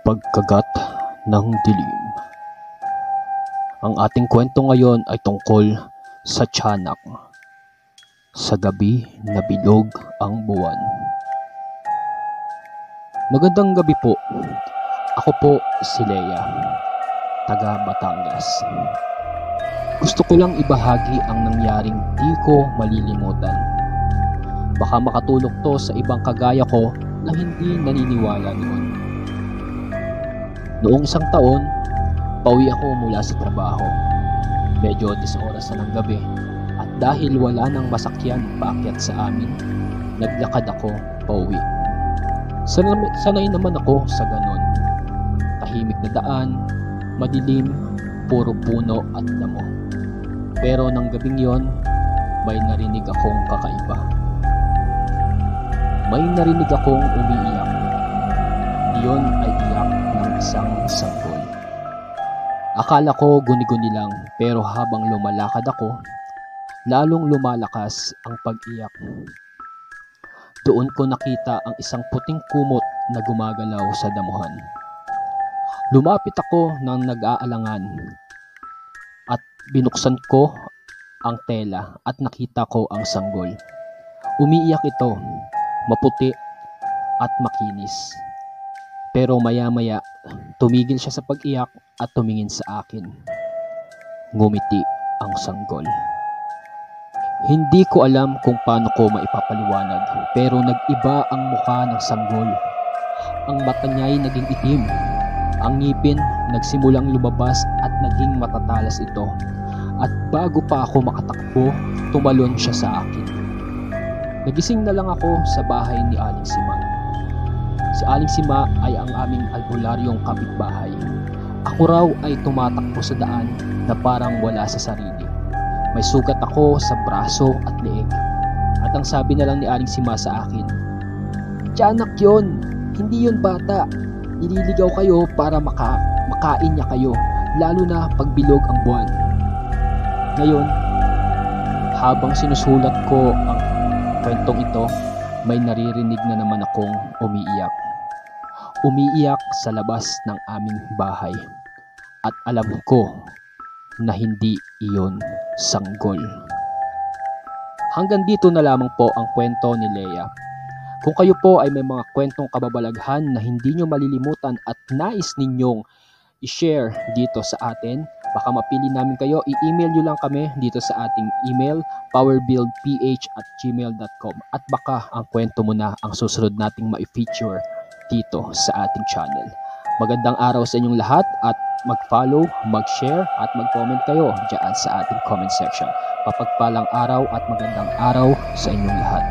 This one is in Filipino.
Pagkagat ng dilim. Ang ating kwento ngayon ay tungkol sa tiyanak. Sa gabi na bilog ang buwan. Magandang gabi po. Ako po si Leia, taga Batangas. Gusto ko lang ibahagi ang nangyaring di ko malilimutan. Baka makatulong to sa ibang kagaya ko na hindi naniniwala noon. Noong isang taon, pauwi ako mula sa trabaho. Medyo 10 oras na ng gabi at dahil wala nang masakyan paakyat sa amin, naglakad ako pauwi. Sanay naman ako sa ganon. Tahimik na daan, madilim, puro puno at damo. Pero nang gabing yon, may narinig akong kakaiba. May narinig akong umiiyak. Iyon ay iyak ng isang sanggol. Akala ko guni-guni lang, pero habang lumalakad ako, lalong lumalakas ang pag-iyak. Doon ko nakita ang isang puting kumot na gumagalaw sa damuhan. Lumapit ako ng nag-aalangan at binuksan ko ang tela at nakita ko ang sanggol. Umiiyak ito, maputi at makinis. Pero maya-maya, tumigil siya sa pag-iyak at tumingin sa akin. Ngumiti ang sanggol. Hindi ko alam kung paano ko maipapaliwanag, pero nag-iba ang mukha ng sanggol. Ang mata niya ay naging itim. Ang ngipin nagsimulang lumabas at naging matatalas ito. At bago pa ako makatakbo, tumalon siya sa akin. Nagising na lang ako sa bahay ni Aling Sima. Si Aling Sima ay ang aming albularyong kapitbahay. Ako raw ay tumatakbo sa daan na parang wala sa sarili. May sugat ako sa braso at leeg. At ang sabi na lang ni Aling Sima sa akin, "Tiyanak yun, hindi yun bata. Nililigaw kayo para makain niya kayo, lalo na pag bilog ang buwan." Ngayon, habang sinusulat ko ang kwentong ito, may naririnig na naman akong umiiyak. Umiiyak sa labas ng aming bahay. At alam ko na hindi iyon sanggol. Hanggang dito na lamang po ang kwento ni Leia. Kung kayo po ay may mga kwentong kababalaghan na hindi nyo malilimutan at nais ninyong i-share dito sa atin, baka mapili namin kayo, i-email nyo lang kami dito sa ating email, powerbuildph@gmail.com, at baka ang kwento mo na ang susunod nating ma-feature dito sa ating channel. Magandang araw sa inyong lahat at mag-follow, mag-share at mag-comment kayo dyan sa ating comment section. Papagpalang araw at magandang araw sa inyong lahat.